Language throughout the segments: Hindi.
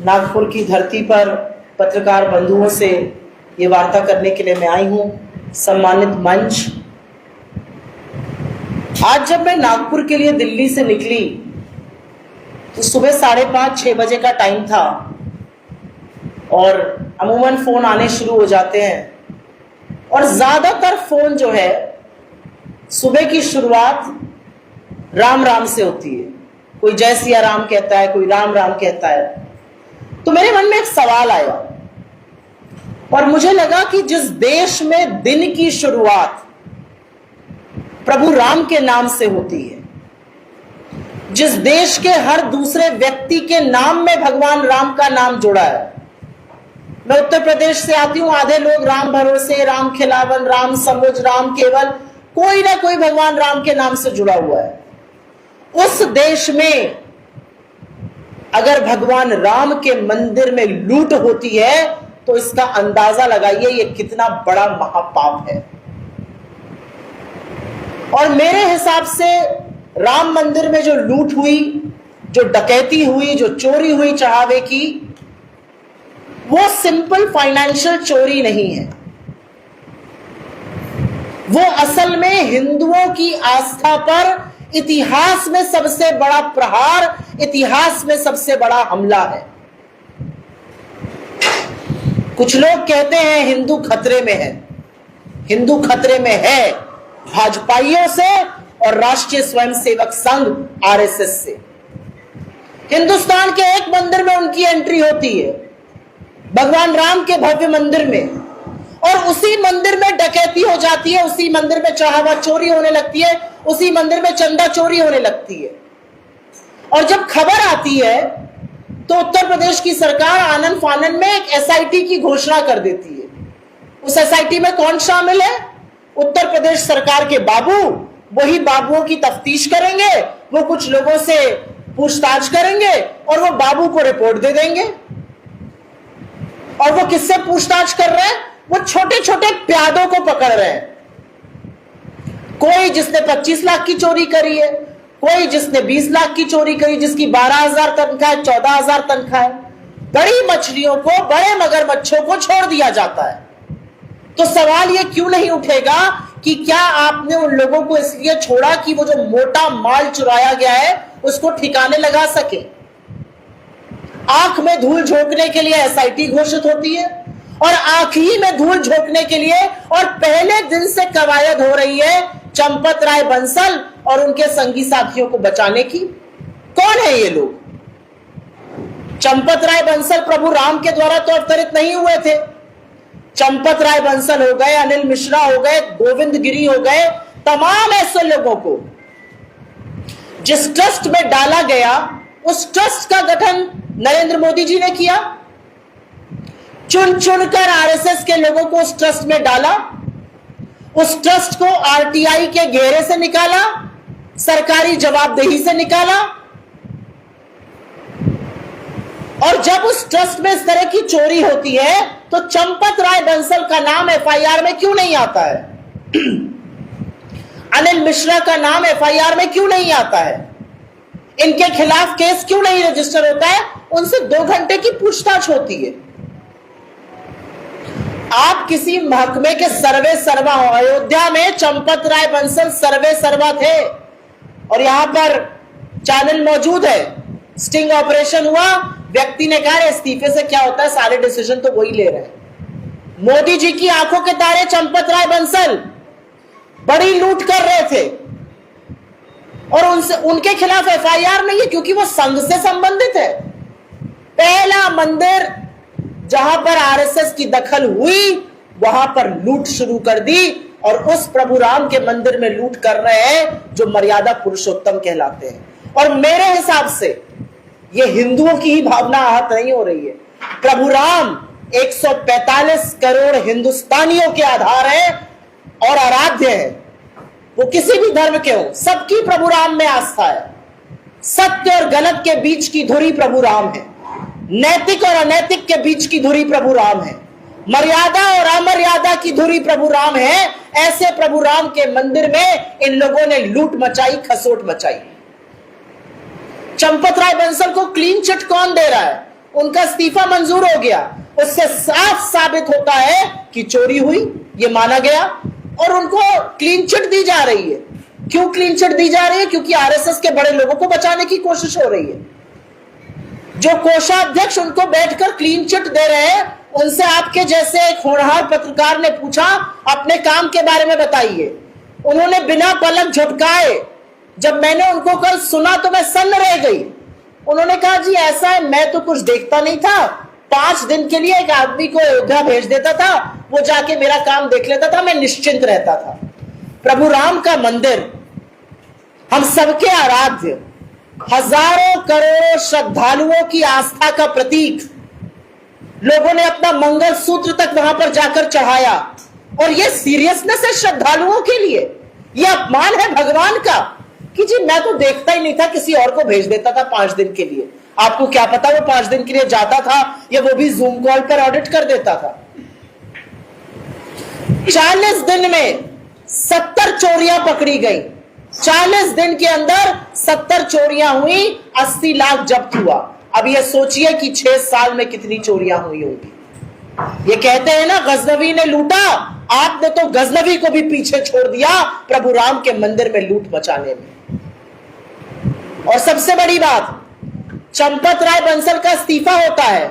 नागपुर की धरती पर पत्रकार बंधुओं से ये वार्ता करने के लिए मैं आई हूँ। सम्मानित मंच, आज जब मैं नागपुर के लिए दिल्ली से निकली तो सुबह 5:30-6 बजे का टाइम था और अमूमन फोन आने शुरू हो जाते हैं और ज्यादातर फोन जो है सुबह की शुरुआत राम राम से होती है। कोई जय सिया राम कहता है, कोई राम राम कहता है। तो मेरे मन में एक सवाल आया और मुझे लगा कि जिस देश में दिन की शुरुआत प्रभु राम के नाम से होती है, जिस देश के हर दूसरे व्यक्ति के नाम में भगवान राम का नाम जुड़ा है। मैं उत्तर प्रदेश से आती हूं, आधे लोग राम भरोसे, राम खिलावन, राम समुझ, राम केवल, कोई ना कोई भगवान राम के नाम से जुड़ा हुआ है। उस देश में अगर भगवान राम के मंदिर में लूट होती है तो इसका अंदाजा लगाइए ये कितना बड़ा महापाप है। और मेरे हिसाब से राम मंदिर में जो लूट हुई, जो डकैती हुई, जो चोरी हुई चढ़ावे की, वो सिंपल फाइनेंशियल चोरी नहीं है। वो असल में हिंदुओं की आस्था पर इतिहास में सबसे बड़ा प्रहार, इतिहास में सबसे बड़ा हमला है। कुछ लोग कहते हैं हिंदू खतरे में है। हिंदू खतरे में है भाजपाइयों से और राष्ट्रीय स्वयंसेवक संघ आरएसएस से। हिंदुस्तान के एक मंदिर में उनकी एंट्री होती है, भगवान राम के भव्य मंदिर में, और उसी मंदिर में डकैती हो जाती है, उसी मंदिर में चढ़ावा चोरी होने लगती है, उसी मंदिर में चंदा चोरी होने लगती है। और जब खबर आती है तो उत्तर प्रदेश की सरकार आनन फानन में एक एसआईटी की घोषणा कर देती है। उस एसआईटी में कौन शामिल है? उत्तर प्रदेश सरकार के बाबू। वही बाबुओं की तफ्तीश करेंगे, वो कुछ लोगों से पूछताछ करेंगे और वो बाबू को रिपोर्ट दे देंगे। और वो किससे पूछताछ कर रहे हैं? वो छोटे छोटे प्यादों को पकड़ रहे हैं। कोई जिसने 25 लाख की चोरी करी है, कोई जिसने 20 लाख की चोरी करी, जिसकी 12,000 तनख्वाह है, 14,000 तनख्वाह है। बड़ी मछलियों को, बड़े मगरमच्छों को छोड़ दिया जाता है। तो सवाल ये क्यों नहीं उठेगा कि क्या आपने उन लोगों को इसलिए छोड़ा कि वो जो मोटा माल चुराया गया है उसको ठिकाने लगा सके? आंख में धूल झोंकने के लिए एसआईटी घोषित होती है और आंख ही में धूल झोंकने के लिए और पहले दिन से कवायद हो रही है चंपत राय बंसल और उनके संगी साथियों को बचाने की। कौन है ये लोग? चंपत राय बंसल प्रभु राम के द्वारा तो अवतरित नहीं हुए थे। चंपत राय बंसल हो गए, अनिल मिश्रा हो गए, गोविंद गिरी हो गए, तमाम ऐसे लोगों को जिस ट्रस्ट में डाला गया, उस ट्रस्ट का गठन नरेंद्र मोदी जी ने किया। चुन चुनकर आरएसएस के लोगों को उस ट्रस्ट में डाला, उस ट्रस्ट को आरटीआई के घेरे से निकाला, सरकारी जवाबदेही से निकाला। और जब उस ट्रस्ट में इस तरह की चोरी होती है तो चंपत राय बंसल का नाम एफआईआर में क्यों नहीं आता है? अनिल मिश्रा का नाम एफआईआर में क्यों नहीं आता है? इनके खिलाफ केस क्यों नहीं रजिस्टर होता है? उनसे 2 घंटे की पूछताछ होती है। आप किसी महकमे के सर्वे सर्वा हो। अयोध्या में चंपत राय बंसल सर्वे सर्वा थे और यहां पर चैनल मौजूद है। स्टिंग ऑपरेशन हुआ, व्यक्ति ने कहा इस्तीफे से क्या होता है, सारे डिसीजन तो वही ले रहे हैं। मोदी जी की आंखों के तारे चंपत राय बंसल बड़ी लूट कर रहे थे और उनके खिलाफ एफआईआर नहीं है क्योंकि वो संघ से संबंधित है। पहला मंदिर जहां पर आरएसएस की दखल हुई वहां पर लूट शुरू कर दी और उस प्रभु राम के मंदिर में लूट कर रहे हैं जो मर्यादा पुरुषोत्तम कहलाते हैं। और मेरे हिसाब से ये हिंदुओं की ही भावना आहत नहीं हो रही है। प्रभु राम 145 करोड़ हिंदुस्तानियों के आधार है और आराध्य है। वो किसी भी धर्म के हो, सबकी प्रभु राम में आस्था है। सत्य और गलत के बीच की धुरी प्रभु राम है, नैतिक और अनैतिक के बीच की धुरी प्रभु राम है, मर्यादा और अमर्यादा की धुरी प्रभु राम है। ऐसे प्रभु राम के मंदिर में इन लोगों ने लूट मचाई, खसोट मचाई। चंपत राय बंसल को क्लीन चिट कौन दे रहा है? उनका इस्तीफा मंजूर हो गया। उससे साफ साबित होता है कि चोरी हुई, ये माना गया और उनको क्लीन चिट दी जा रही है। क्यों क्लीन चिट दी जा रही है? क्योंकि आरएसएस के बड़े लोगों को बचाने की कोशिश हो रही है। जो कोषाध्यक्ष उनको बैठकर क्लीन चिट दे रहे हैं, उनसे आपके जैसे एक होनहार पत्रकार ने पूछा, अपने काम के बारे में बताइए। उन्होंने बिना पलक झपकाए, जब मैंने उनको कल सुना तो मैं सन्न रह गई। उन्होंने कहा, जी ऐसा है, मैं तो कुछ देखता नहीं था, 5 दिन के लिए एक आदमी को अयोध्या भेज देता था, वो जाके मेरा काम देख लेता था, मैं निश्चिंत रहता था। प्रभु राम का मंदिर हम सबके आराध्य, हजारों करोड़ों श्रद्धालुओं की आस्था का प्रतीक, लोगों ने अपना मंगल सूत्र तक वहां पर जाकर चढ़ाया। और ये सीरियसनेस है श्रद्धालुओं के लिए, ये अपमान है भगवान का कि जी मैं तो देखता ही नहीं था, किसी और को भेज देता था 5 दिन के लिए। आपको क्या पता वो 5 दिन के लिए जाता था या वो भी जूम कॉल पर ऑडिट कर देता था। 40 दिन में 70 चोरियां पकड़ी गई। 40 दिन के अंदर 70 चोरियां हुई, 80 लाख जब्त हुआ। अब ये सोचिए कि 6 साल में कितनी चोरियां हुई होगी। ये कहते हैं ना, गजनवी ने लूटा, आपने तो गजनवी को भी पीछे छोड़ दिया प्रभु राम के मंदिर में लूट मचाने में। और सबसे बड़ी बात, चंपत राय बंसल का इस्तीफा होता है,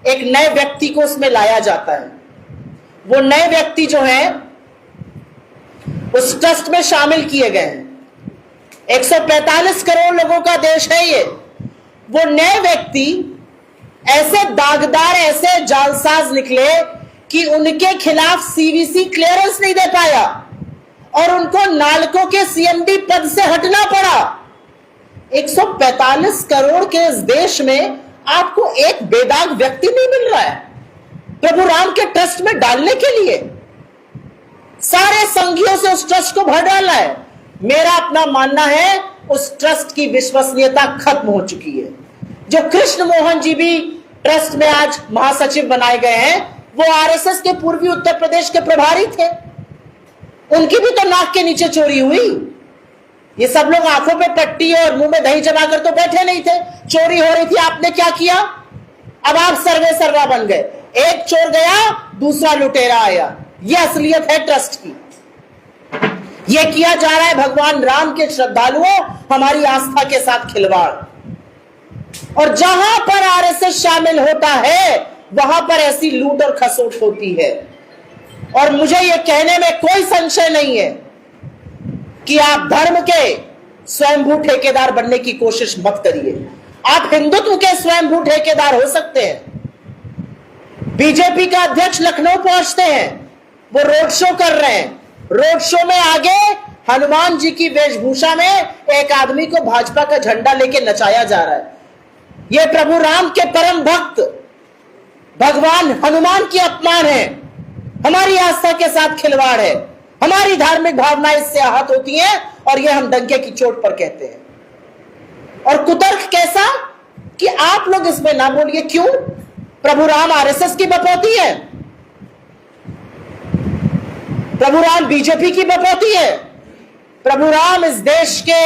एक नए व्यक्ति को उसमें लाया जाता है। वो नए व्यक्ति जो है उस ट्रस्ट में शामिल किए गए हैं। 145 करोड़ लोगों का देश है ये। वो नए व्यक्ति ऐसे दागदार, ऐसे जालसाज निकले कि उनके खिलाफ सीवीसी क्लियरेंस नहीं दे पाया और उनको नालको के सीएमडी पद से हटना पड़ा। 145 करोड़ के इस देश में आपको एक बेदाग व्यक्ति नहीं मिल रहा है प्रभु राम के ट्रस्ट में डालने के लिए। सारे संघियों से उस ट्रस्ट को भर डाला है। मेरा अपना मानना है उस ट्रस्ट की विश्वसनीयता खत्म हो चुकी है। जो कृष्ण मोहन जी भी ट्रस्ट में आज महासचिव बनाए गए हैं, वो आरएसएस के पूर्वी उत्तर प्रदेश के प्रभारी थे। उनकी भी तो नाक के नीचे चोरी हुई। ये सब लोग आंखों पे पट्टी और मुंह में दही जमाकर तो बैठे नहीं थे, चोरी हो रही थी। आपने क्या किया? अब आप सर्वे सर्वा बन गए। एक चोर गया, दूसरा लुटेरा आया। यह असलियत है ट्रस्ट की। यह किया जा रहा है भगवान राम के श्रद्धालुओं, हमारी आस्था के साथ खिलवाड़। और जहां पर आरएसएस शामिल होता है, वहां पर ऐसी लूट और खसोट होती है। और मुझे यह कहने में कोई संशय नहीं है कि आप धर्म के स्वयंभू ठेकेदार बनने की कोशिश मत करिए। आप हिंदुत्व के स्वयंभू ठेकेदार हो सकते हैं। बीजेपी का अध्यक्ष लखनऊ पहुंचते हैं, वो रोड शो कर रहे हैं। रोड शो में आगे हनुमान जी की वेशभूषा में एक आदमी को भाजपा का झंडा लेके नचाया जा रहा है। यह प्रभु राम के परम भक्त भगवान हनुमान की अपमान है, हमारी आस्था के साथ खिलवाड़ है, हमारी धार्मिक भावनाएं इससे आहत होती हैं और यह हम डंके की चोट पर कहते हैं। और कुतर्क कैसा कि आप लोग इसमें ना बोलिए। क्यों? प्रभु राम आरएसएस की बपौती है, प्रभु राम बीजेपी की बपौती है। प्रभु राम इस देश के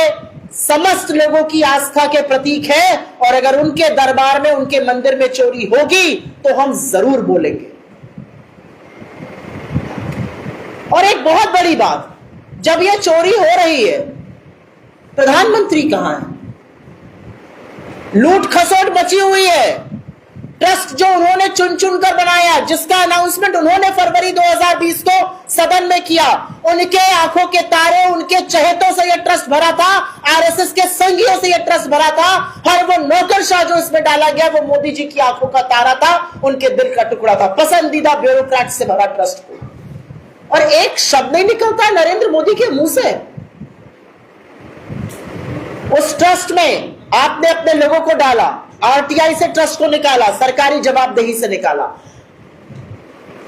समस्त लोगों की आस्था के प्रतीक है और अगर उनके दरबार में, उनके मंदिर में चोरी होगी तो हम जरूर बोलेंगे। और एक बहुत बड़ी बात, जब यह चोरी हो रही है, प्रधानमंत्री कहां है? लूट खसोट मची हुई है। ट्रस्ट जो उन्होंने चुन चुन कर बनाया, जिसका अनाउंसमेंट उन्होंने फरवरी 2020 को सदन में किया, उनके आंखों के तारे, उनके चहेतों से यह ट्रस्ट भरा था, आरएसएस के संघियों से यह ट्रस्ट भरा था। हर वो नौकरशाह जो इसमें डाला गया, वो मोदी जी की आंखों का तारा था, उनके दिल का टुकड़ा था, पसंदीदा ब्यूरोक्रेट से भरा ट्रस्ट को। और एक शब्द नहीं निकलता है नरेंद्र मोदी के मुंह से। उस ट्रस्ट में आपने अपने लोगों को डाला, आरटीआई से ट्रस्ट को निकाला, सरकारी जवाबदेही से निकाला।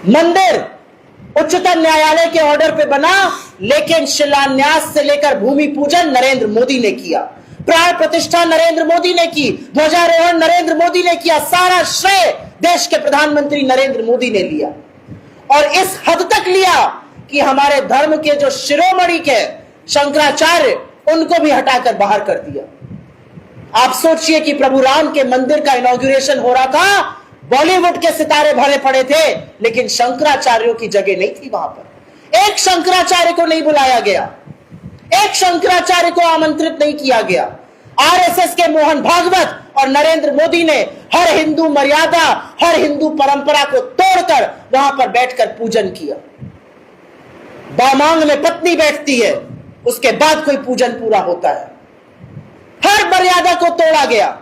मंदिर उच्चतम न्यायालय के ऑर्डर पे बना, लेकिन शिलान्यास से लेकर भूमि पूजन नरेंद्र मोदी ने किया, प्राण प्रतिष्ठा नरेंद्र मोदी ने की, ध्वजारोहण नरेंद्र मोदी ने किया। सारा श्रेय देश के प्रधानमंत्री नरेंद्र मोदी ने लिया और इस हद तक लिया कि हमारे धर्म के जो शिरोमणि के शंकराचार्य, उनको भी हटाकर बाहर कर दिया। आप सोचिए कि प्रभु राम के मंदिर का इनॉग्रेशन हो रहा था, बॉलीवुड के सितारे भरे पड़े थे, लेकिन शंकराचार्यों की जगह नहीं थी वहां पर। एक शंकराचार्य को नहीं बुलाया गया, एक शंकराचार्य को आमंत्रित नहीं किया गया। आरएसएस के मोहन भागवत और नरेंद्र मोदी ने हर हिंदू मर्यादा, हर हिंदू परंपरा को तोड़कर वहां पर बैठकर पूजन किया। बामांग में पत्नी बैठती है, उसके बाद कोई पूजन पूरा होता है। हर मर्यादा को तोड़ा गया,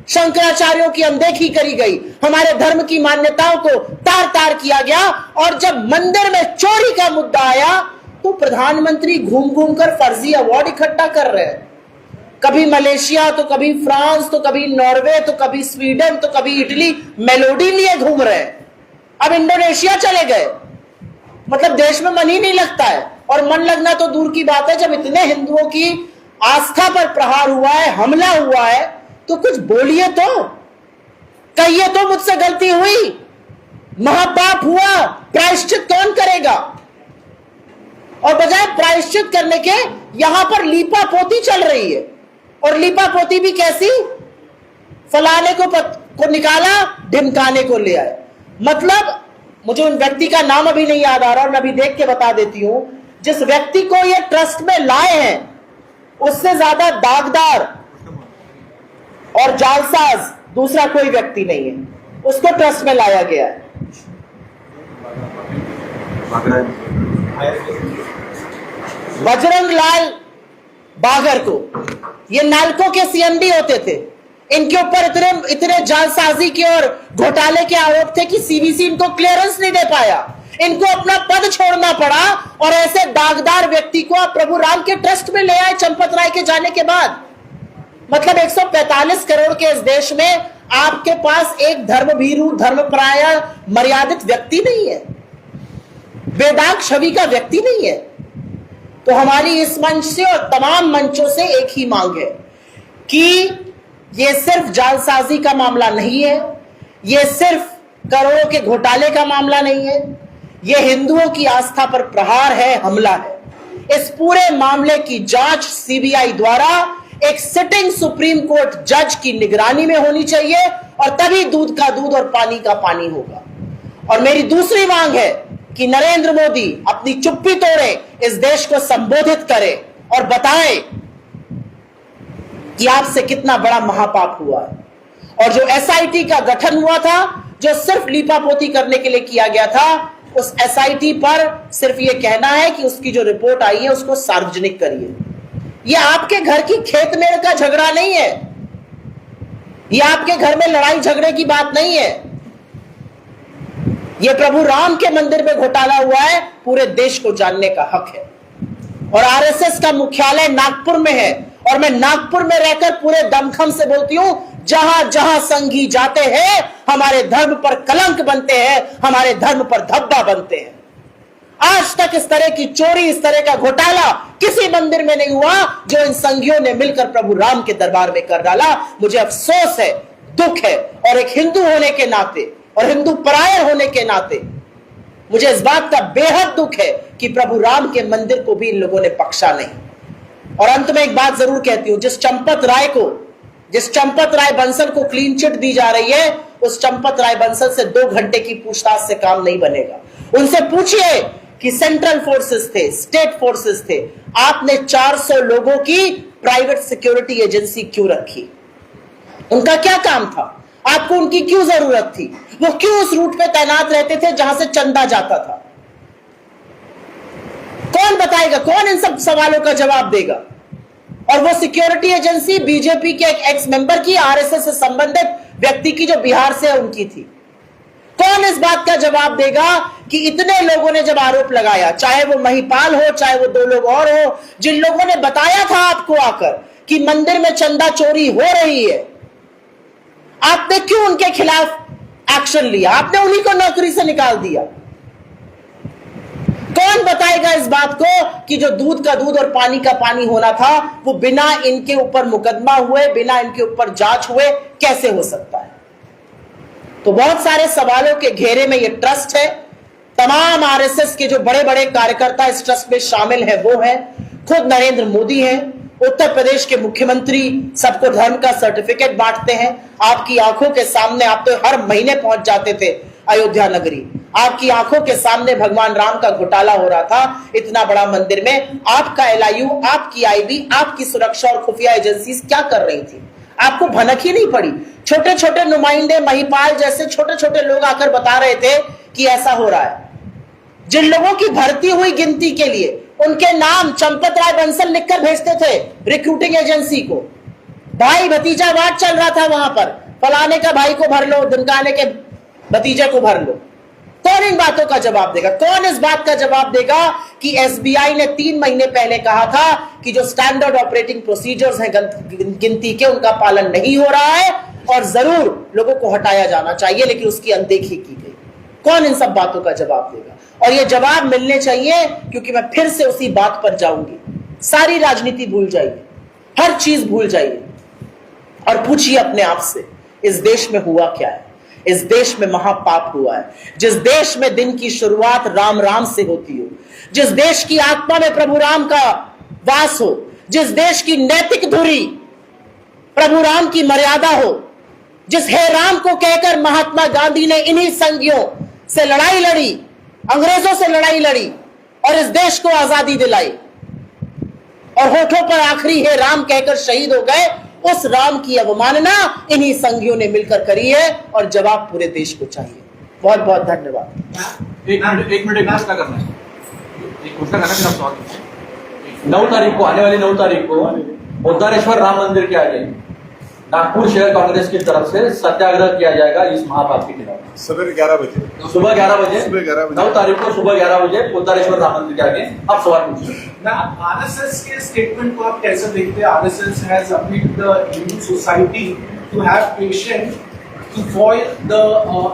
शंकराचार्यों की अनदेखी करी गई, हमारे धर्म की मान्यताओं को तार तार किया गया। और जब मंदिर में चोरी का मुद्दा आया तो प्रधानमंत्री घूम घूम कर फर्जी अवार्ड इकट्ठा कर रहे हैं। कभी मलेशिया तो कभी फ्रांस तो कभी नॉर्वे तो कभी स्वीडन तो कभी इटली, मेलोडी लिए घूम रहे हैं। अब इंडोनेशिया चले गए। मतलब देश में मन ही नहीं लगता है। और मन लगना तो दूर की बात है, जब इतने हिंदुओं की आस्था पर प्रहार हुआ है, हमला हुआ है, तो कुछ बोलिए तो, कहिए तो मुझसे गलती हुई, महापाप हुआ, प्रायश्चित कौन करेगा? और बजाय प्रायश्चित करने के यहां पर लीपा पोती चल रही है। और लीपा पोती भी कैसी? फलाने को निकाला, ढिमकाने को ले आए। मतलब मुझे उन व्यक्ति का नाम अभी नहीं याद आ रहा और मैं अभी देख के बता देती हूं। जिस व्यक्ति को ये ट्रस्ट में लाए हैं उससे ज्यादा दागदार और जालसाज दूसरा कोई व्यक्ति नहीं है, उसको ट्रस्ट में लाया गया है। बजरंग लाल बागर को, ये नालको के सीएमडी होते थे, इनके ऊपर इतने जालसाजी के और घोटाले के आरोप थे कि सीवीसी इनको क्लियरेंस नहीं दे पाया, इनको अपना पद छोड़ना पड़ा। और ऐसे दागदार व्यक्ति को आप प्रभु राम के ट्रस्ट में ले आए चंपत राय के जाने के बाद। मतलब 145 करोड़ के इस देश में आपके पास एक धर्मभीरू, धर्मपरायण, मर्यादित व्यक्ति नहीं है, बेदाग छवि का व्यक्ति नहीं है। तो हमारी इस मंच से और तमाम मंचों से एक ही मांग है कि यह सिर्फ जालसाजी का मामला नहीं है, यह सिर्फ करोड़ों के घोटाले का मामला नहीं है, यह हिंदुओं की आस्था पर प्रहार है, हमला है। इस पूरे मामले की जांच सीबीआई द्वारा एक सिटिंग सुप्रीम कोर्ट जज की निगरानी में होनी चाहिए और तभी दूध का दूध और पानी का पानी होगा। और मेरी दूसरी मांग है कि नरेंद्र मोदी अपनी चुप्पी तोड़े, इस देश को संबोधित करे और बताए कि आपसे कितना बड़ा महापाप हुआ है। और जो एसआईटी का गठन हुआ था, जो सिर्फ लीपापोती करने के लिए किया गया था, उस एसआईटी पर सिर्फ यह कहना है कि उसकी जो रिपोर्ट आई है उसको सार्वजनिक करिए। यह आपके घर की खेत मेड़ का झगड़ा नहीं है, यह आपके घर में लड़ाई झगड़े की बात नहीं है। यह प्रभु राम के मंदिर में घोटाला हुआ है, पूरे देश को जानने का हक है। और आरएसएस का मुख्यालय नागपुर में है और मैं नागपुर में रहकर पूरे दमखम से बोलती हूं, जहां जहां संघी जाते हैं हमारे धर्म पर कलंक बनते हैं, हमारे धर्म पर धब्बा बनते हैं। आज तक इस तरह की चोरी, इस तरह का घोटाला किसी मंदिर में नहीं हुआ जो इन संघियों ने मिलकर प्रभु राम के दरबार में कर डाला। मुझे अफसोस है, दुख है, और एक हिंदू होने के नाते और हिंदू परायण होने के नाते मुझे इस बात का बेहद दुख है कि प्रभु राम के मंदिर को भी इन लोगों ने बख्शा नहीं। और अंत में एक बात जरूर कहती हूं, जिस चंपत राय बंसल को क्लीन चिट दी जा रही है, उस चंपत राय बंसल से 2 घंटे की पूछताछ से काम नहीं बनेगा। उनसे पूछिए कि सेंट्रल फोर्सेस थे, स्टेट फोर्सेस थे, आपने 400 लोगों की प्राइवेट सिक्योरिटी एजेंसी क्यों रखी? उनका क्या काम था? आपको उनकी क्यों जरूरत थी? वो क्यों उस रूट पे तैनात रहते थे जहां से चंदा जाता था? कौन बताएगा? कौन इन सब सवालों का जवाब देगा? और वो सिक्योरिटी एजेंसी बीजेपी के एक एक्स मेंबर की, आरएसएस से संबंधित व्यक्ति की, जो बिहार से उनकी थी। कौन इस बात का जवाब देगा कि इतने लोगों ने जब आरोप लगाया, चाहे वो महिपाल हो, चाहे वो 2 लोग और हो, जिन लोगों ने बताया था आपको आकर कि मंदिर में चंदा चोरी हो रही है, आपने क्यों उनके खिलाफ एक्शन लिया? आपने उन्हीं को नौकरी से निकाल दिया। कौन बताएगा इस बात को कि जो दूध का दूध और पानी का पानी होना था, वो बिना इनके ऊपर मुकदमा हुए, बिना इनके ऊपर जांच हुए कैसे हो सकता है? तो बहुत सारे सवालों के घेरे में ये ट्रस्ट है। तमाम आरएसएस के जो बड़े बड़े कार्यकर्ता इस ट्रस्ट में शामिल है वो है, खुद नरेंद्र मोदी है, उत्तर प्रदेश के मुख्यमंत्री सबको धर्म का सर्टिफिकेट बांटते हैं। आपकी आंखों के सामने आप तो हर महीने पहुंच जाते थे अयोध्या नगरी, आपकी आंखों के सामने भगवान राम का घोटाला हो रहा था इतना बड़ा मंदिर में। आपका एलआईयू, आपकी आईबी, आपकी सुरक्षा और खुफिया एजेंसीज क्या कर रही थी? आपको भनक ही नहीं पड़ी। छोटे छोटे नुमाइंदे, महिपाल जैसे छोटे छोटे लोग आकर बता रहे थे कि ऐसा हो रहा है। जिन लोगों की भर्ती हुई गिनती के लिए उनके नाम चंपत राय बंसल लिखकर भेजते थे रिक्रूटिंग एजेंसी को। भाई भतीजावाद चल रहा था वहां पर, फलाने का भाई को भर लो, ढिमकाने के भतीजे को भर लो। कौन इन बातों का जवाब देगा? कौन इस बात का जवाब देगा कि एसबीआई ने 3 महीने पहले कहा था कि जो स्टैंडर्ड ऑपरेटिंग प्रोसीजर्स हैं गिनती के, उनका पालन नहीं हो रहा है और जरूर लोगों को हटाया जाना चाहिए, लेकिन उसकी अनदेखी की गई। कौन इन सब बातों का जवाब देगा? और ये जवाब मिलने चाहिए, क्योंकि मैं फिर से उसी बात पर जाऊंगी। सारी राजनीति भूल जाइए, हर चीज भूल जाइए और पूछिए अपने आप से, इस देश में हुआ क्या है? इस देश में महापाप हुआ है। जिस देश में दिन की शुरुआत राम राम से होती हो, जिस देश की आत्मा में प्रभु राम का वास हो, जिस देश की नैतिक धुरी प्रभु राम की मर्यादा हो, जिस हे राम को कहकर महात्मा गांधी ने इन्हीं संघियों से लड़ाई लड़ी, अंग्रेजों से लड़ाई लड़ी और इस देश को आजादी दिलाई और होठों पर आखिरी हे राम कहकर शहीद हो गए, उस राम की अवमानना इन्हीं संघियों ने मिलकर करी है और जवाब पूरे देश को चाहिए। बहुत बहुत धन्यवाद। एक मिनट घोषणा करना है, एक घोषणा करना फिर आप सवाल पूछिए। 9 तारीख को, आने वाली 9 तारीख को ओद्दारेश्वर राम मंदिर के आगे नागपुर शहर कांग्रेस की तरफ से सत्याग्रह किया जाएगा इस महापाप के खिलाफ। सुबह 11 बजे सुबह 11 बजे 9 तारीख को सुबह 11 बजे ओद्दारेश्वर राम मंदिर के आगे। आप सवाल पूछिए। आरएसएस के स्टेटमेंट को आप कैसे देखते हैं? RSS has appealed the Hindu society to have patience to foil the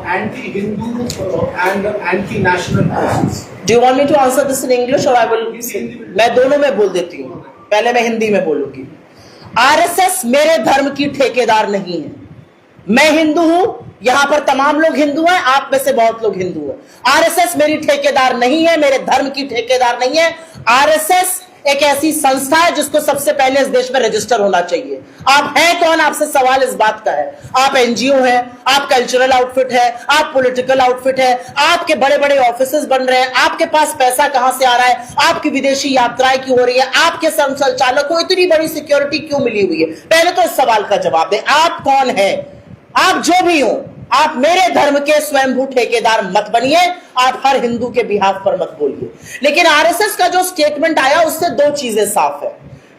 anti Hindu and anti national forces. Do you want me to answer this in English और आई विल? मैं दोनों में बोल देती हूँ, पहले मैं हिंदी में बोलूंगी। आरएसएस मेरे धर्म की ठेकेदार नहीं है। मैं हिंदू हूं, यहां पर तमाम लोग हिंदू हैं, आप में से बहुत लोग हिंदू हैं। आरएसएस मेरी ठेकेदार नहीं है, मेरे धर्म की ठेकेदार नहीं है। आरएसएस एक ऐसी संस्था है जिसको सबसे पहले इस देश में रजिस्टर होना चाहिए। आप हैं कौन? आपसे सवाल इस बात का है। आप एनजीओ हैं, आप कल्चरल आउटफिट है, आप पॉलिटिकल आउटफिट है, आपके बड़े बड़े ऑफिसेज बन रहे हैं, आपके पास पैसा कहां से आ रहा है, आपकी विदेशी यात्राएं क्यों हो रही है, आपके संचालक को इतनी बड़ी सिक्योरिटी क्यों मिली हुई है? पहले तो इस सवाल का जवाब दें, आप कौन है? आप जो भी हो, आप मेरे धर्म के स्वयंभू ठेकेदार मत बनिए, आप हर हिंदू के बिहाफ पर मत बोलिए। लेकिन आरएसएस का जो स्टेटमेंट आया उससे 2 चीजें साफ है।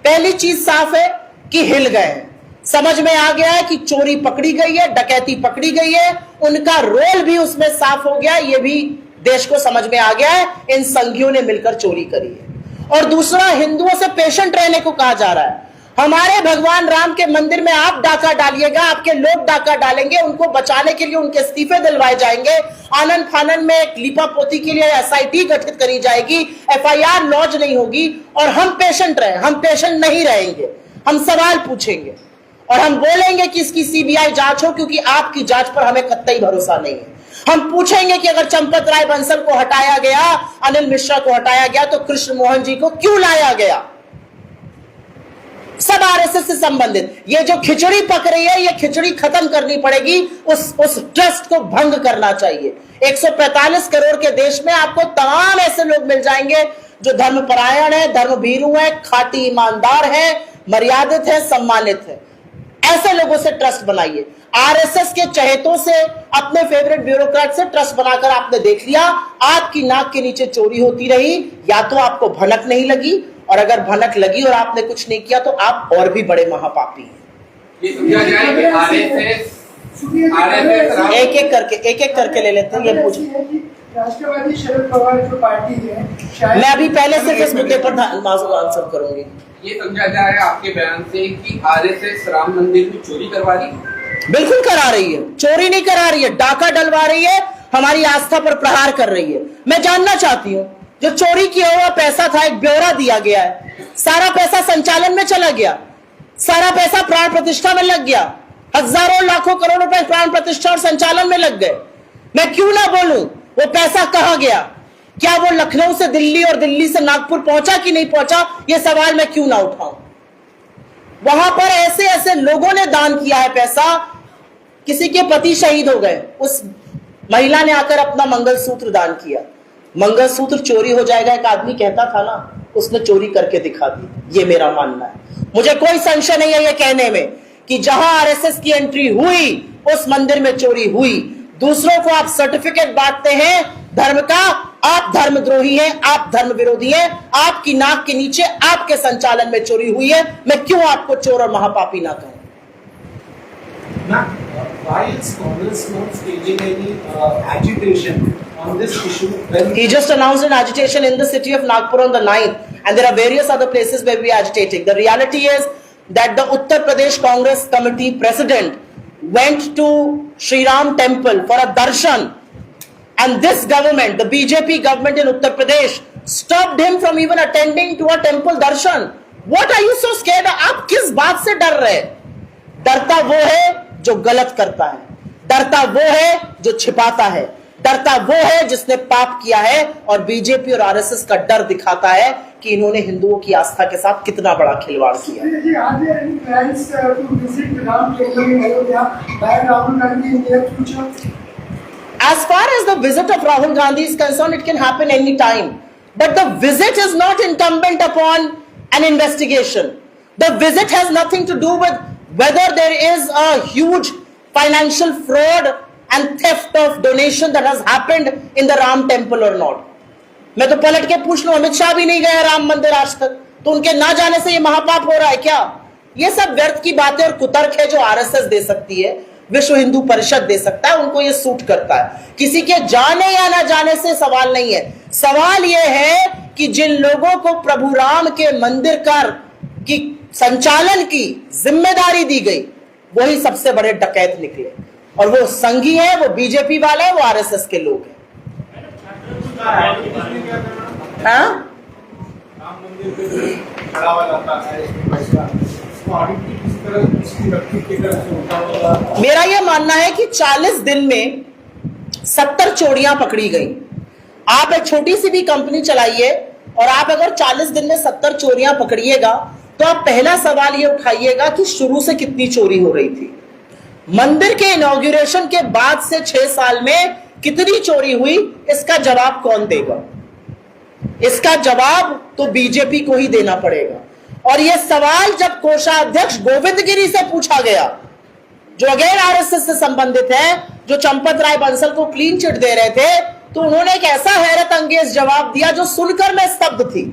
पहली चीज साफ है कि हिल गए हैं, समझ में आ गया है कि चोरी पकड़ी गई है, डकैती पकड़ी गई है, उनका रोल भी उसमें साफ हो गया, ये भी देश को समझ में आ गया है, इन संघियों ने मिलकर चोरी करी है। और दूसरा, हिंदुओं से पेशेंट रहने को कहा जा रहा है। हमारे भगवान राम के मंदिर में आप डाका डालिएगा, आपके लोग डाका डालेंगे, उनको बचाने के लिए उनके इस्तीफे दिलवाए जाएंगे, आनंद फानन में एक लीपापोती के लिए एसआईटी गठित करी जाएगी, एफआईआर लॉन्च नहीं होगी और हम पेशेंट रहे? हम पेशेंट नहीं रहेंगे, हम सवाल पूछेंगे और हम बोलेंगे कि इसकी सीबीआई जांच हो, क्योंकि आपकी जांच पर हमें कतई भरोसा नहीं है। हम पूछेंगे कि अगर चंपत राय बंसल को हटाया गया, अनिल मिश्रा को हटाया गया, तो कृष्ण मोहन जी को क्यों लाया गया? सब आरएसएस से संबंधित। ये जो खिचड़ी पक रही है, ये खिचड़ी खत्म करनी पड़ेगी, उस ट्रस्ट को भंग करना चाहिए। 145 करोड़ के देश में आपको तमाम ऐसे लोग मिल जाएंगे जो धर्मपरायण है, धर्मभीरू है, खाटी ईमानदार है, मर्यादित है, सम्मानित है। ऐसे लोगों से ट्रस्ट बनाइए। आरएसएस के चहेतों से, अपने फेवरेट ब्यूरोक्रेट से ट्रस्ट बनाकर आपने देख लिया, आपकी नाक के नीचे चोरी होती रही। या तो आपको भनक नहीं लगी, और अगर भनक लगी और आपने कुछ नहीं किया तो आप और भी बड़े महापापी हैं। एक एक करके ले लेते हैं। ये पूछ, राष्ट्रवादी शरद पवार जो पार्टी है, मैं अभी पहले सिर्फ इस मुद्दे पर आंसर करूंगी। ये समझा जा रहा है आपके बयान से कि आरएसएस राम मंदिर में चोरी करवा रही है? बिल्कुल करा रही है, चोरी नहीं करा रही है, डाका डलवा रही है, हमारी आस्था पर प्रहार कर रही है। मैं जानना चाहती हूँ, जो चोरी किया हुआ पैसा था, एक ब्यौरा दिया गया है, सारा पैसा संचालन में चला गया, सारा पैसा प्राण प्रतिष्ठा में लग गया, हजारों लाखों करोड़ रुपए प्राण प्रतिष्ठा और संचालन में लग गए। मैं क्यों ना बोलूं वो पैसा कहां गया? क्या वो लखनऊ से दिल्ली और दिल्ली से नागपुर पहुंचा कि नहीं पहुंचा? ये सवाल मैं क्यों ना उठाऊं? वहां पर ऐसे ऐसे लोगों ने दान किया है पैसा, किसी के पति शहीद हो गए, उस महिला ने आकर अपना मंगलसूत्र दान किया, मंगलसूत्र चोरी हो जाएगा एक आदमी कहता था ना, उसने चोरी करके दिखा दी। ये मेरा मानना है। मुझे कोई संशय नहीं है ये कहने में कि जहां आरएसएस की एंट्री हुई उस मंदिर में चोरी हुई। दूसरों को आप सर्टिफिकेट बांटते हैं धर्म का, आप धर्मद्रोही हैं, आप धर्म विरोधी हैं, आपकी नाक के नीचे आपके संचालन में चोरी हुई है। मैं क्यों आपको चोर और महापापी ना कहूं? Why is Congress not staging any agitation on this issue? He just announced an agitation in the city of Nagpur on the 9th, and there are various other places where we are agitating. The reality is that the Uttar Pradesh Congress Committee president went to Sri Ram temple for a darshan, and this government, the BJP government in Uttar Pradesh, stopped him from even attending to a temple darshan. What are you so scared of? आप किस बात से डर रहे? डरता वो है जो गलत करता है, डरता वो है जो छिपाता है, डरता वो है जिसने पाप किया है, और बीजेपी और आरएसएस का डर दिखाता है कि इन्होंने हिंदुओं की आस्था के साथ कितना बड़ा खिलवाड़ किया। As far as the visit of Rahul Gandhi is concerned, it can happen any time, but the visit is not incumbent upon an investigation. The visit has nothing to do with whether there is a huge financial fraud and theft of donation that has happened in the Ram temple or not. मैं तो पलट के पूछ लूं, अमित शाह भी नहीं गए राम मंदिर आज तक, तो उनके ना जाने से ये महापाप हो रहा है क्या? ये सब व्यर्थ की बातें और कुतर्क है जो आरएसएस दे सकती है, विश्व हिंदू परिषद दे सकता है, उनको ये सूट करता है। किसी के जाने या ना जाने से सवाल नहीं है। सवाल ये है कि जिन लोगों को प्रभु राम के मंदिर की संचालन की जिम्मेदारी दी गई, वही सबसे बड़े डकैत निकले, और वो संघी है, वो बीजेपी वाले हैं, वो आरएसएस के लोग हैं। हाँ? मेरा यह मानना है कि 40 दिन में 70 चोरियां पकड़ी गई। आप एक छोटी सी भी कंपनी चलाइए और आप अगर 40 दिन में 70 चोरियां पकड़िएगा तो आप पहला सवाल ये उठाइएगा कि शुरू से कितनी चोरी हो रही थी, मंदिर के इनॉग्रेशन के बाद से 6 साल में कितनी चोरी हुई, इसका जवाब कौन देगा? इसका जवाब तो बीजेपी को ही देना पड़ेगा। और यह सवाल जब कोषाध्यक्ष गोविंद गिरी से पूछा गया, जो अगेन आरएसएस से संबंधित है, जो चंपत राय बंसल को क्लीन चिट दे रहे थे, तो उन्होंने एक ऐसा हैरत अंगेज जवाब दिया जो सुनकर मैं स्तब्ध थी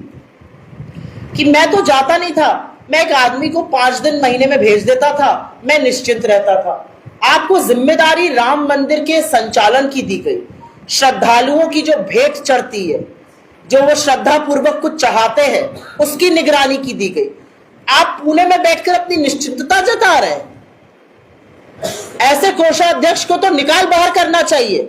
कि मैं तो जाता नहीं था, मैं एक आदमी को 5 दिन महीने में भेज देता था, मैं निश्चिंत रहता था। आपको जिम्मेदारी राम मंदिर के संचालन की दी गई, श्रद्धालुओं की जो भेंट चढ़ती है, जो वो श्रद्धा पूर्वक कुछ चाहते हैं, उसकी निगरानी की दी गई। आप पुणे में बैठकर अपनी निश्चिंतता जता रहे हैं। ऐसे कोषाध्यक्ष को तो निकाल बाहर करना चाहिए।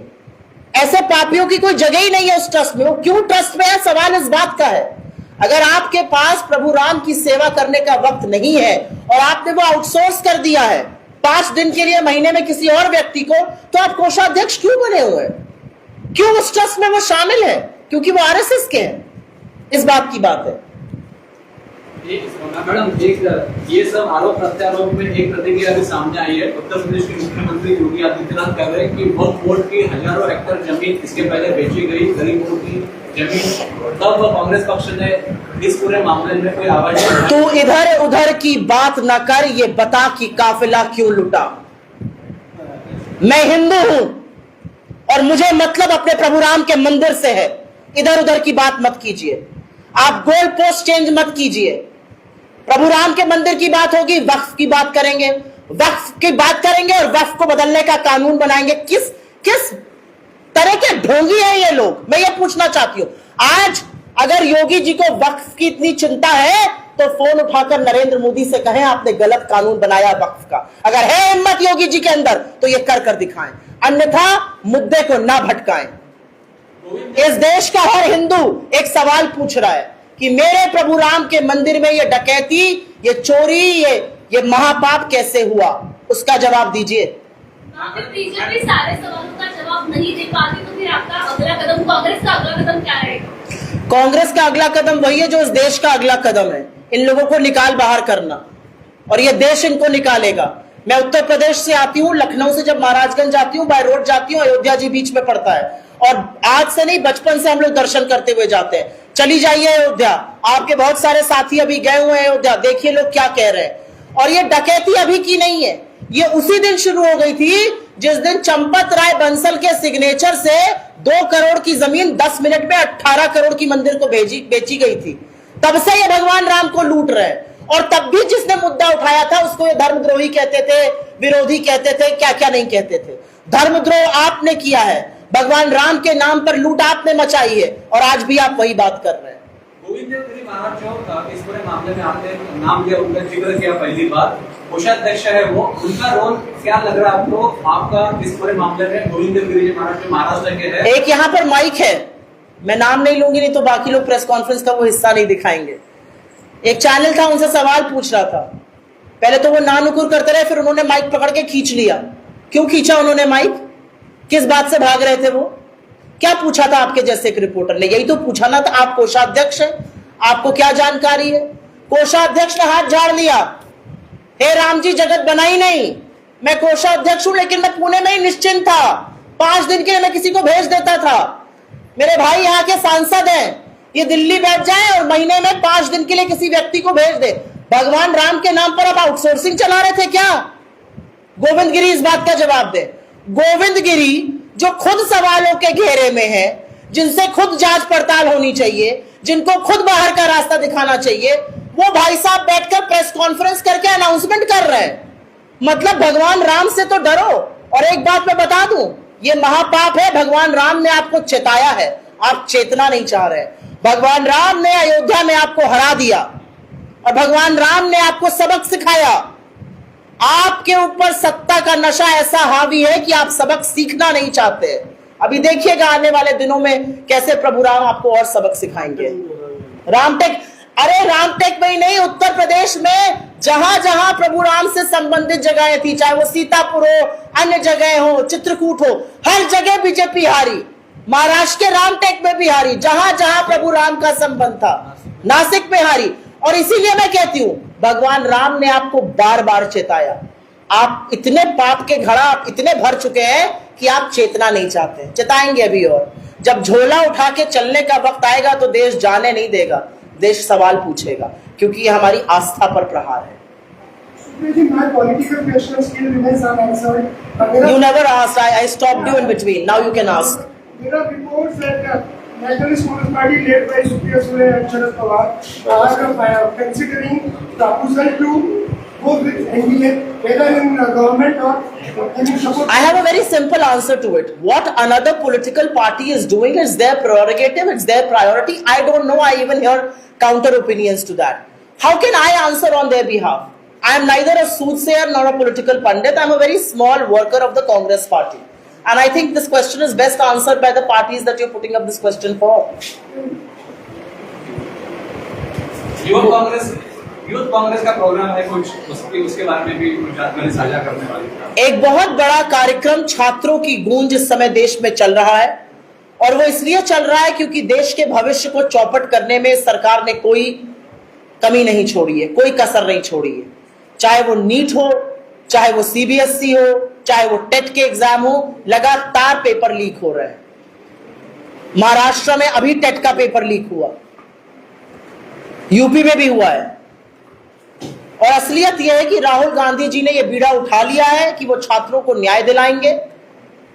ऐसे पापियों की कोई जगह ही नहीं है उस ट्रस्ट में। वो क्यों ट्रस्ट में है, सवाल इस बात का है। अगर आपके पास प्रभु राम की सेवा करने का वक्त नहीं है और आपने वो आउटसोर्स कर दिया है 5 दिन के लिए महीने में किसी और व्यक्ति को, तो आप कोषाध्यक्ष क्यों बने हुए हैं? क्यों उस ट्रस्ट में वो शामिल है? क्योंकि वो आरएसएस के हैं। इस बात की बात है। मैडम, ये सब आरोप प्रत्यारोप में एक प्रतिक्रिया भी सामने आई है। उत्तर प्रदेश के मुख्यमंत्री योगी आदित्यनाथ कह रहे हैं कि वक्फ बोर्ड की हजारों हेक्टेयर जमीन इसके पहले बेची गई, गरीबों की जमीन। तब कांग्रेस पक्ष ने इस पूरे मामले में कोई आवाज नहीं उठाई। तू इधर उधर की बात न कर, ये बता कि काफिला क्यों लुटा। मैं हिंदू हूं और मुझे मतलब अपने प्रभु राम के मंदिर से है। इधर उधर की बात मत कीजिए, आप गोल पोस्ट चेंज मत कीजिए। प्रभु राम के मंदिर की बात होगी, वक्फ की बात करेंगे, वक्फ की बात करेंगे और वक्फ को बदलने का कानून बनाएंगे। किस तरह के ढोंगी हैं ये लोग, मैं ये पूछना चाहती हूं। आज अगर योगी जी को वक्फ की इतनी चिंता है तो फोन उठाकर नरेंद्र मोदी से कहें आपने गलत कानून बनाया वक्फ का। अगर है हिम्मत योगी जी के अंदर तो ये कर दिखाएं, अन्यथा मुद्दे को ना भटकाएं। इस देश का हर हिंदू एक सवाल पूछ रहा है कि मेरे प्रभु राम के मंदिर में ये डकैती, ये चोरी, ये महापाप कैसे हुआ, उसका जवाब दीजिए। बीजेपी सारे सवालों का जवाब नहीं दे पाती तो फिर आपका अगला कदम, कांग्रेस का अगला कदम क्या रहेगा? कांग्रेस का अगला कदम वही है जो इस देश का अगला कदम है, इन लोगों को निकाल बाहर करना। और ये देश इनको निकालेगा। मैं उत्तर प्रदेश से आती हूँ, लखनऊ से जब महाराजगंज जाती हूँ, बाय रोड जाती हूँ, अयोध्या जी बीच में पड़ता है, और आज से नहीं बचपन से हम लोग दर्शन करते हुए जाते हैं। चली जाइए अयोध्या, आपके बहुत सारे साथी अभी गए हुए हैं अयोध्या, देखिए लोग क्या कह रहे हैं। और ये डकैती अभी की नहीं है, ये उसी दिन शुरू हो गई थी जिस दिन चंपत राय बंसल के सिग्नेचर से 2 करोड़ की जमीन 10 मिनट में 18 करोड़ की मंदिर को बेची गई थी। तब से ये भगवान राम को लूट रहे हैं। और तब भी जिसने मुद्दा उठाया था उसको ये धर्मद्रोही कहते थे, विरोधी कहते थे, क्या क्या नहीं कहते थे। धर्मद्रोह आपने किया है, भगवान राम के नाम पर लूट आपने मचाई है, और आज भी आप वही बात कर रहे हैं। गोविंद गिरी महाराज जो इस पूरे मामले में आपने नाम लिया, उनका जिक्र किया पहली बार, कोषाध्यक्ष है वो, उनका रोल क्या लग रहा है आपको, आपका इस पूरे मामले में? गोविंद गिरी महाराज जो महाराष्ट्र के हैं, एक यहाँ पर माइक है, मैं नाम नहीं लूंगी, नहीं तो बाकी लोग प्रेस कॉन्फ्रेंस का वो हिस्सा नहीं दिखाएंगे। एक चैनल था, उनसे सवाल पूछ रहा था, पहले तो वो नानुकुर करते रहे, फिर उन्होंने माइक पकड़ के खींच लिया। क्यों खींचा उन्होंने माइक? किस बात से भाग रहे थे वो? क्या पूछा था आपके जैसे एक रिपोर्टर ने? यही तो पूछा ना था, आप कोषाध्यक्ष हैं, आपको क्या जानकारी है? कोषाध्यक्ष ने हाथ झाड़ लिया, हे राम जी जगत बनाई नहीं, मैं कोषाध्यक्ष हूं, लेकिन मैं पुणे में ही निश्चिंत था, 5 दिन के लिए मैं किसी को भेज देता था। मेरे भाई यहाँ के सांसद हैं, ये दिल्ली बैठ जाए और महीने में 5 दिन के लिए किसी व्यक्ति को भेज दे। भगवान राम के नाम पर आप आउटसोर्सिंग चला रहे थे क्या? गोविंद गिरी इस बात का जवाब दे। गोविंद गिरी जो खुद सवालों के घेरे में है, जिनसे खुद जांच पड़ताल होनी चाहिए, जिनको खुद बाहर का रास्ता दिखाना चाहिए, वो भाई साहब बैठकर प्रेस कॉन्फ्रेंस करके अनाउंसमेंट कर रहे हैं। मतलब भगवान राम से तो डरो। और एक बात मैं बता दूं, ये महापाप है, भगवान राम ने आपको चेताया है, आप चेतना नहीं चाह रहे। भगवान राम ने अयोध्या में आपको हरा दिया, और भगवान राम ने आपको सबक सिखाया। आपके ऊपर सत्ता का नशा ऐसा हावी है कि आप सबक सीखना नहीं चाहते। अभी देखिएगा आने वाले दिनों में कैसे प्रभु राम आपको और सबक सिखाएंगे। रामटेक, अरे रामटेक में ही नहीं, उत्तर प्रदेश में जहां जहां प्रभु राम से संबंधित जगहें थी, चाहे वो सीतापुर हो, अन्य जगह हो, चित्रकूट हो, हर जगह बीजेपी हारी। महाराष्ट्र के रामटेक में भी हारी, जहां जहां प्रभु राम का संबंध था। नासिक में हारी। और इसीलिए मैं कहती हूं, भगवान राम ने आपको बार बार चेताया। आप इतने पाप के घड़ा आप इतने भर चुके हैं कि आप चेतना नहीं चाहते। चेताएंगे अभी और। जब झोला उठा के चलने का वक्त आएगा तो देश जाने नहीं देगा, देश सवाल पूछेगा, क्योंकि ये हमारी आस्था पर प्रहार है। My political question still remains unanswered. You never asked. I stopped you in between. Now you can ask. There are reports that Nationalist Congress Party led by Supriya Sule and Sharad Pawar are considering the proposal to go with NDA, whether in government or any support. I have a very simple answer to it. What another political party is doing is their prerogative, it's their priority. I don't know. I even hear counter opinions to that. How can I answer on their behalf? I am neither a soothsayer nor a political pundit. I am a very small worker of the Congress party. And I think this question is best answered by the parties that you're putting up this question for. Youth Congress का प्रोग्राम है कुछ, उसके बारे में भी कुछ जानकारी साझा करने वाली। एक बहुत बड़ा कार्यक्रम छात्रों की गूंज इस समय देश में चल रहा है, और वो इसलिए चल रहा है क्योंकि देश के भविष्य को चौपट करने में सरकार ने कोई कमी नहीं छोड़ी है, कोई कसर नहीं छोड़ी है। चाहे वो नीट हो, चाहे वो सीबीएसई हो, चाहे वो टेट के एग्जाम हो, लगातार पेपर लीक हो रहे हैं। महाराष्ट्र में अभी टेट का पेपर लीक हुआ, यूपी में भी हुआ है। और असलियत यह है कि राहुल गांधी जी ने यह बीड़ा उठा लिया है कि वो छात्रों को न्याय दिलाएंगे,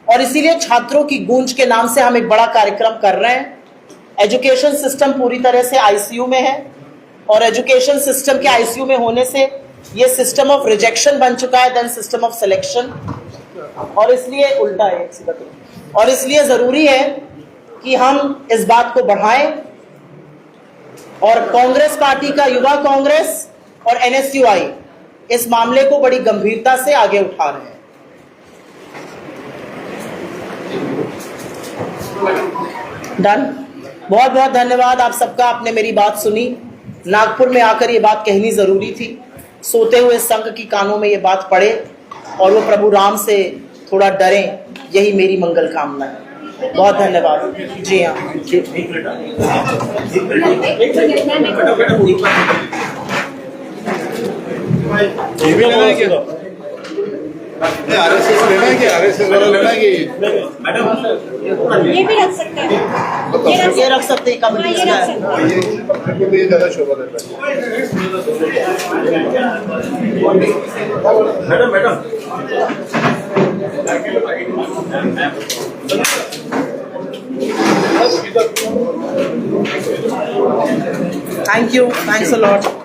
और इसीलिए छात्रों की गूंज के नाम से हम एक बड़ा कार्यक्रम कर रहे हैं। एजुकेशन सिस्टम पूरी तरह से आईसीयू में है, और एजुकेशन सिस्टम के आईसीयू में होने से ये सिस्टम ऑफ रिजेक्शन बन चुका है, देन सिस्टम ऑफ सिलेक्शन, और इसलिए उल्टा है, और इसलिए जरूरी है कि हम इस बात को बढ़ाएं। और कांग्रेस पार्टी का युवा कांग्रेस और एनएसयूआई इस मामले को बड़ी गंभीरता से आगे उठा रहे हैं। डन। बहुत बहुत धन्यवाद आप सबका, आपने मेरी बात सुनी। नागपुर में आकर ये बात कहनी जरूरी थी, सोते हुए संघ की कानों में ये बात पड़े और वो प्रभु राम से थोड़ा डरें, यही मेरी मंगल कामना है। बहुत धन्यवाद। जी हाँ जी। आरएसएस लेना है कि आरएसएस वाला लेना है कि ये भी रख सकते हैं, ये रख सकते हैं कम हाँ, ये रख सकते हैं। ये अपने को ये ज्यादा शोभा देता है। Madam thank you, thanks a lot.